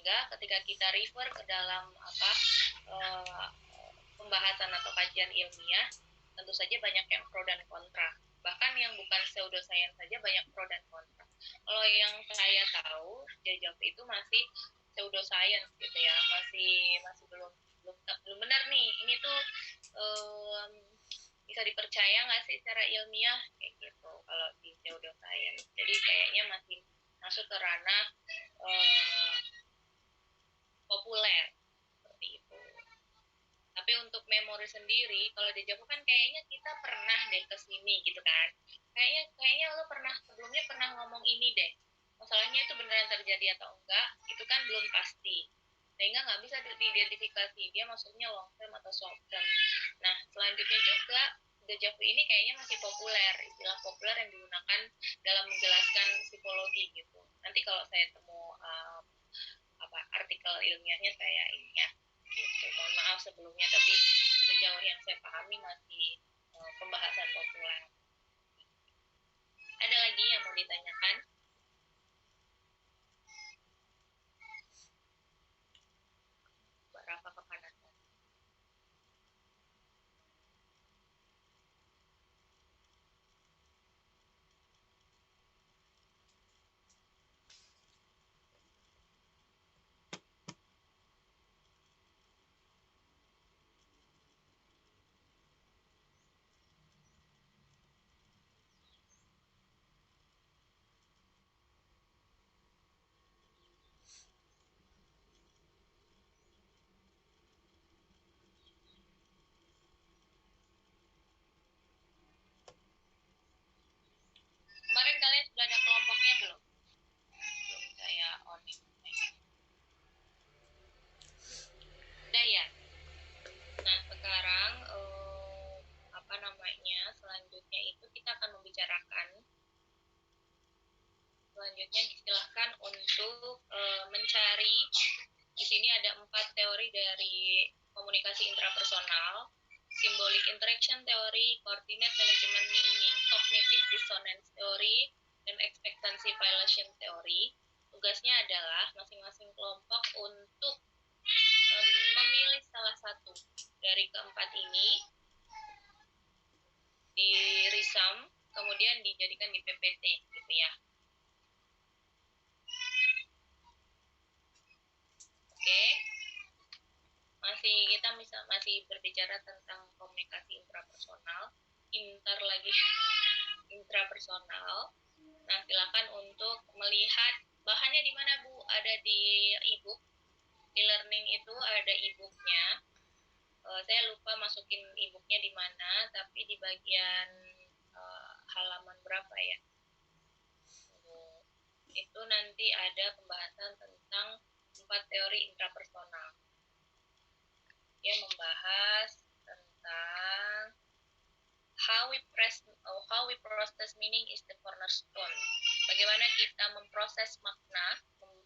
sehingga ketika kita refer ke dalam pembahasan atau kajian ilmiah, tentu saja banyak yang pro dan kontra. Bahkan yang bukan pseudoscience saja banyak pro dan kontra. Kalau yang saya tahu, Jajak itu masih pseudoscience gitu ya, masih belum benar nih. Ini tuh bisa dipercaya nggak sih secara ilmiah kayak gitu kalau di pseudoscience. Jadi kayaknya masih masuk ke ranah populer seperti itu. Tapi untuk memori sendiri, kalau di Jawa kan kayaknya kita pernah deh kesini gitu kan. Kayaknya lo sebelumnya pernah ngomong ini deh. Masalahnya itu beneran terjadi atau enggak, itu kan belum pasti. Sehingga nggak bisa diidentifikasi dia maksudnya long term atau short term. Nah, selanjutnya juga deja vu ini kayaknya masih populer, istilah populer yang digunakan dalam menjelaskan psikologi gitu. Nanti kalau saya temu artikel ilmiahnya saya ingat gitu. Mohon maaf sebelumnya, tapi sejauh yang saya pahami masih pembahasan populer. Ada lagi yang mau ditanyakan? Berapa kepanasan? Kemarin kalian sudah ada kelompoknya belum? Belum saya on. Udah ya? Nah, sekarang selanjutnya itu kita akan membicarakan selanjutnya silahkan untuk mencari. Di sini ada 4 teori dari komunikasi intrapersonal: symbolic interaction theory, coordinate management meaning, cognitive dissonance theory, dan expectancy violation theory. Tugasnya adalah masing-masing kelompok untuk memilih salah satu dari keempat ini, di resum, kemudian dijadikan di PPT gitu ya. Oke. Kita masih berbicara tentang komunikasi intrapersonal, intrapersonal. Nah, silakan untuk melihat bahannya di mana, Bu? Ada di e-book. E-learning itu ada e-booknya. Saya lupa masukin e-booknya di mana, tapi di bagian halaman berapa ya? Itu nanti ada pembahasan tentang 4 teori intrapersonal. Dia membahas tentang how we process meaning is the cornerstone. Bagaimana kita memproses makna,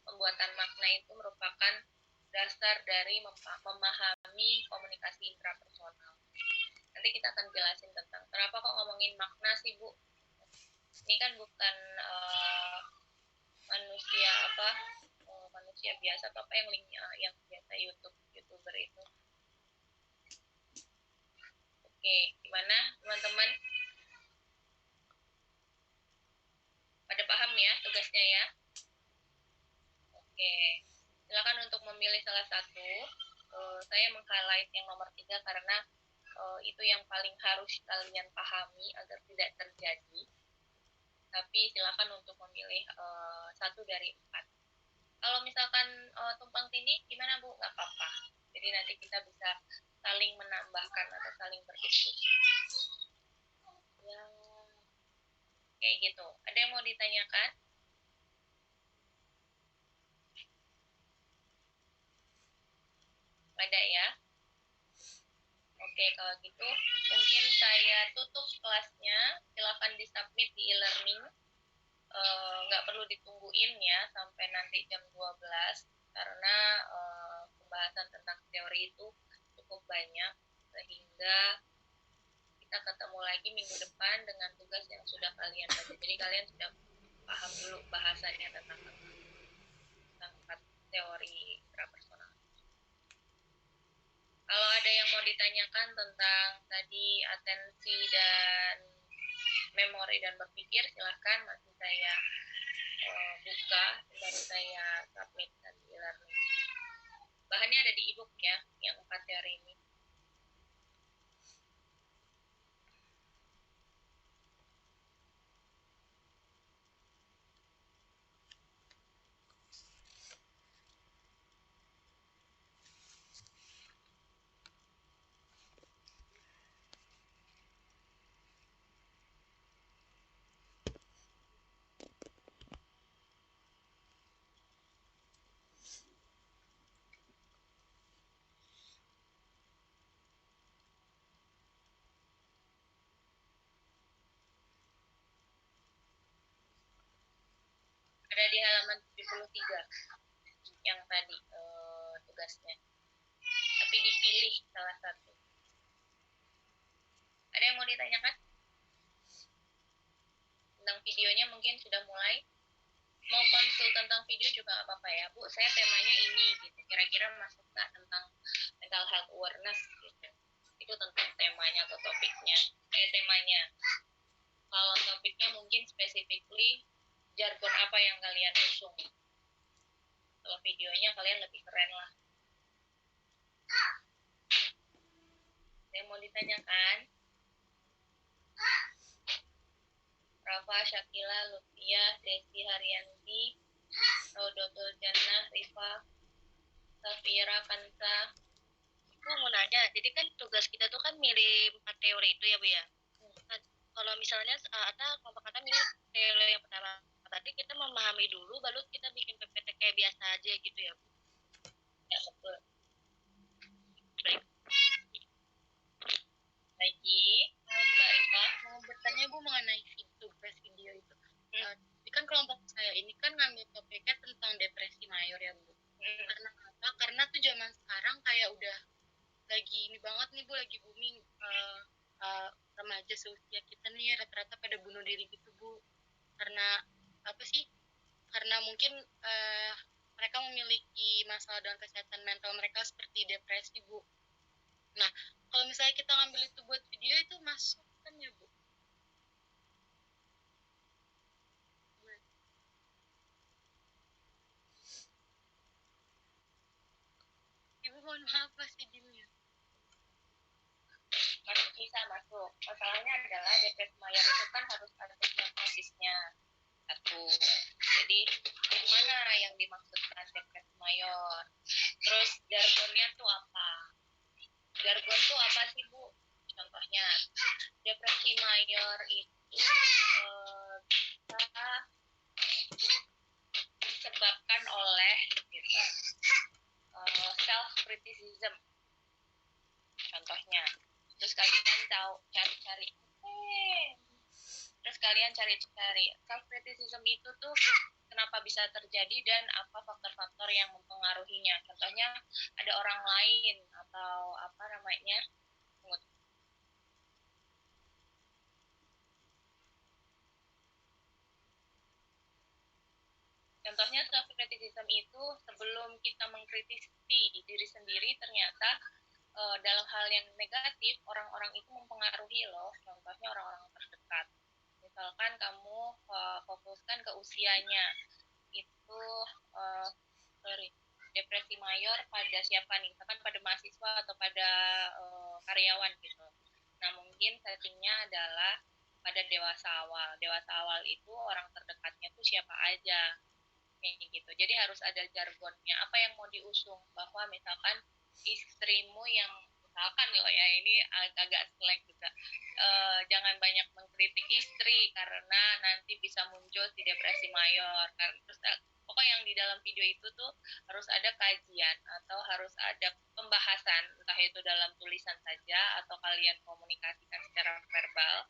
pembuatan makna itu merupakan dasar dari memahami komunikasi intrapersonal. Nanti kita akan jelasin tentang kenapa kok ngomongin makna sih, Bu. Ini kan bukan manusia biasa atau apa yang biasa YouTuber itu. Oke, gimana teman-teman? Pada paham ya tugasnya ya? Oke, silakan untuk memilih salah satu. Saya meng-highlight yang nomor 3 karena itu yang paling harus kalian pahami agar tidak terjadi. Tapi silakan untuk memilih 1 dari 4. Kalau misalkan tumpang tindih, gimana Bu? Nggak apa-apa. Jadi nanti kita bisa saling menambahkan atau saling berdiskusi. Ya, kayak gitu. Ada yang mau ditanyakan? Ada ya? Oke, kalau gitu mungkin saya tutup kelasnya. Silakan di-submit di e-learning. Nggak perlu ditungguin ya sampai nanti jam 12 karena pembahasan tentang teori itu cukup banyak, sehingga kita ketemu lagi minggu depan dengan tugas yang sudah kalian baca. Jadi kalian sudah paham dulu bahasanya tentang 4 teori ditanyakan tentang tadi atensi dan memori dan berpikir, silahkan masih saya buka, baru saya submit nanti e-learning. Bahannya ada di ebook ya, yang 4 teori ini. Ada di halaman 73 yang tadi tugasnya. Tapi dipilih salah satu. Ada yang mau ditanyakan? Tentang videonya mungkin sudah mulai. Mau konsul tentang video juga nggak apa-apa ya, Bu. Saya temanya ini, gitu. Kira-kira masuk nggak tentang mental health awareness, gitu. Itu tentang temanya atau topiknya. Temanya. Kalau topiknya mungkin specifically jargon apa yang kalian usung. Kalau videonya kalian lebih keren lah. Yang mau ditanyakan? Rafa, Syakila, Lutfia, Desi Haryanti, Raudotul Jannah, Rifa, Safira, Kansa. Aku mau nanya, jadi kan tugas kita tuh kan milih 4 teori itu ya Bu ya? Nah, kalau misalnya ada kelompok kata milih teori yang pertama, tadi kita memahami dulu, baru kita bikin PPT kayak biasa aja gitu ya Bu? Ya, betul. Baik. Lagi, Mbak Rifa. Mau bertanya Bu mengenai tugas video itu. Kan kelompok saya ini kan ngambil topiknya tentang depresi mayor ya Bu. Karena apa? Karena tuh zaman sekarang kayak udah lagi ini banget nih Bu, lagi booming remaja seusia kita nih rata-rata pada bunuh diri gitu Bu. Karena apa sih? Karena mungkin mereka memiliki masalah dengan kesehatan mental mereka seperti depresi Bu. Nah, kalau misalnya kita ngambil itu buat video itu masuk kan ya Bu? Ibu mohon maaf masih dimnya. Bisa masuk. Masalahnya adalah depresi mayor itu kan harus ada diagnosisnya. Satu. Jadi yang mana yang dimaksudkan depresi mayor? Terus jargonnya tuh apa? Jargon tuh apa sih Bu? Contohnya depresi mayor itu bisa disebabkan oleh gitu, self criticism. Contohnya. Terus kalian tahu cari-cari. Terus kalian cari-cari self criticism itu tuh kenapa bisa terjadi dan apa faktor-faktor yang mempengaruhinya. Contohnya ada orang lain atau apa namanya? Contohnya self criticism itu sebelum kita mengkritisi diri sendiri ternyata dalam hal yang negatif orang-orang itu mempengaruhi loh. Contohnya orang-orang terdekat. Misalkan kamu fokuskan ke usianya, itu depresi mayor pada siapa nih? Misalkan pada mahasiswa atau pada karyawan gitu. Nah mungkin settingnya adalah pada dewasa awal. Dewasa awal itu orang terdekatnya tuh siapa aja, kayak gitu. Jadi harus ada jargonnya. Apa yang mau diusung? Bahwa misalkan istrimu yang misalkan loh ya, ini agak selek juga, jangan banyak mengkritik istri karena nanti bisa muncul si depresi mayor. Terus pokoknya yang di dalam video itu tuh harus ada kajian atau harus ada pembahasan, entah itu dalam tulisan saja atau kalian komunikasikan secara verbal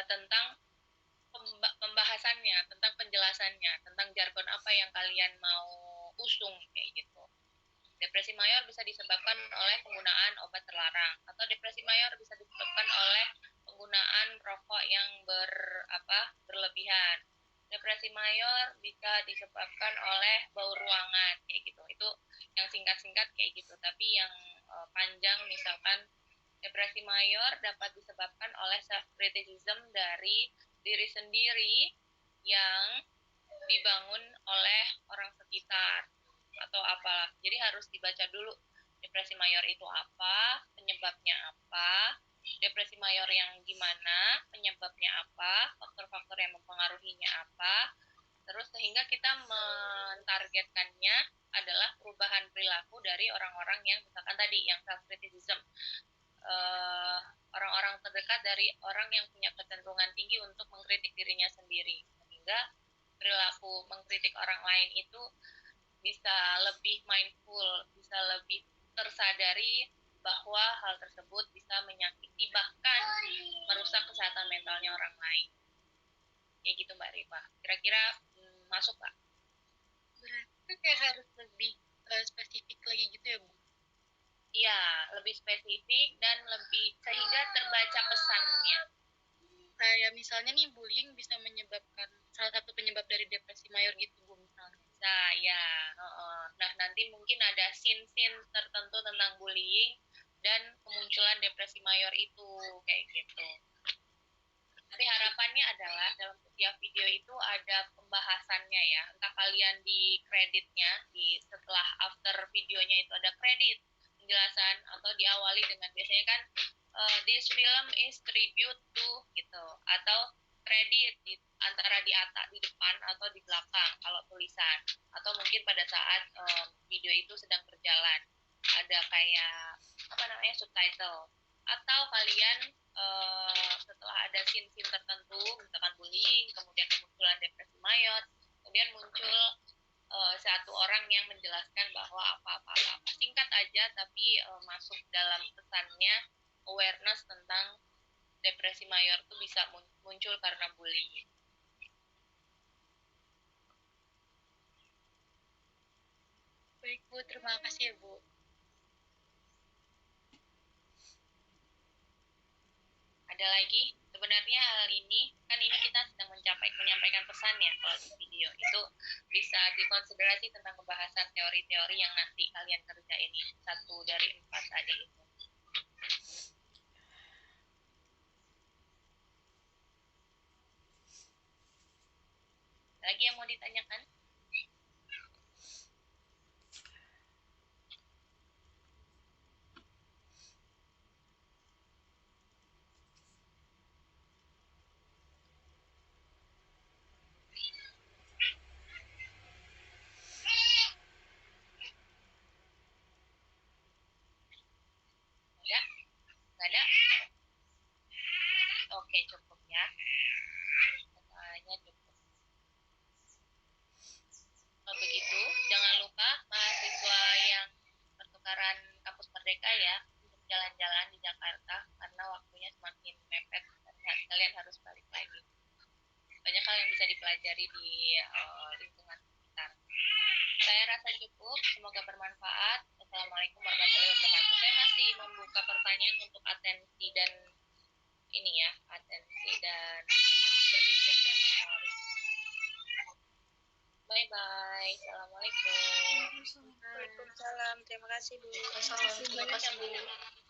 tentang pembahasannya, tentang penjelasannya, tentang jargon apa yang kalian mau usung kayak gitu. Depresi mayor bisa disebabkan oleh penggunaan obat terlarang atau depresi mayor bisa disebabkan oleh penggunaan rokok yang berlebihan. Depresi mayor bisa disebabkan oleh bau ruangan kayak gitu. Itu yang singkat-singkat kayak gitu. Tapi yang panjang, misalkan depresi mayor dapat disebabkan oleh self-criticism dari diri sendiri yang dibangun oleh orang sekitar atau apalah. Jadi harus dibaca dulu depresi mayor itu apa, penyebabnya apa, depresi mayor yang gimana, penyebabnya apa, faktor-faktor yang mempengaruhinya apa, terus sehingga kita mentargetkannya adalah perubahan perilaku dari orang-orang yang misalkan tadi yang self-criticism, orang-orang terdekat dari orang yang punya kecenderungan tinggi untuk mengkritik dirinya sendiri, sehingga perilaku mengkritik orang lain itu bisa lebih mindful, bisa lebih tersadari bahwa hal tersebut bisa menyakiti bahkan merusak kesehatan mentalnya orang lain. Kayak gitu Mbak Rifa. Kira-kira masuk Pak? Berarti kayak harus lebih spesifik lagi gitu ya Bu? Iya, lebih spesifik dan lebih sehingga terbaca pesannya. Kayak misalnya nih bullying bisa menyebabkan salah satu penyebab dari depresi mayor gitu Bu misalnya. Nah ya, nah nanti mungkin ada scene-scene tertentu tentang bullying dan kemunculan depresi mayor itu kayak gitu. Tapi harapannya adalah dalam setiap video itu ada pembahasannya ya. Entah kalian di kreditnya, di setelah after videonya itu ada kredit penjelasan atau diawali dengan biasanya kan this film is tribute to gitu, atau kredit antara di atas, di depan atau di belakang kalau tulisan, atau mungkin pada saat video itu sedang berjalan ada kayak apa namanya subtitle, atau kalian setelah ada scene-scene tertentu misalkan bullying, kemudian kemunculan depresi mayor, kemudian muncul satu orang yang menjelaskan bahwa apa singkat aja tapi masuk dalam pesannya awareness tentang depresi mayor itu bisa muncul karena bullying. Baik Bu, terima kasih ya Bu. Ada lagi? Sebenarnya hal ini, kan ini kita sedang menyampaikan pesan ya, kalau di video itu bisa dikonsiderasi tentang pembahasan teori-teori yang nanti kalian kerjain ini, 1 dari 4 tadi itu. Lagi yang mau ditanyakan? Ada? Nggak ada? Oke, cukup ya. Katanya cukup. Kalau begitu, jangan lupa mahasiswa yang pertukaran kampus Merdeka ya, untuk jalan-jalan di Jakarta, karena waktunya semakin mepet, dan kalian harus balik lagi. Banyak hal yang bisa dipelajari di lingkungan sekitar. Saya rasa cukup, semoga bermanfaat. Assalamualaikum warahmatullahi wabarakatuh. Saya masih membuka pertanyaan untuk atensi dan ini ya, atensi dan berpikir dan memori. Bye-bye. Assalamualaikum. Waalaikumsalam. Terima kasih Bu. Terima kasih Bu.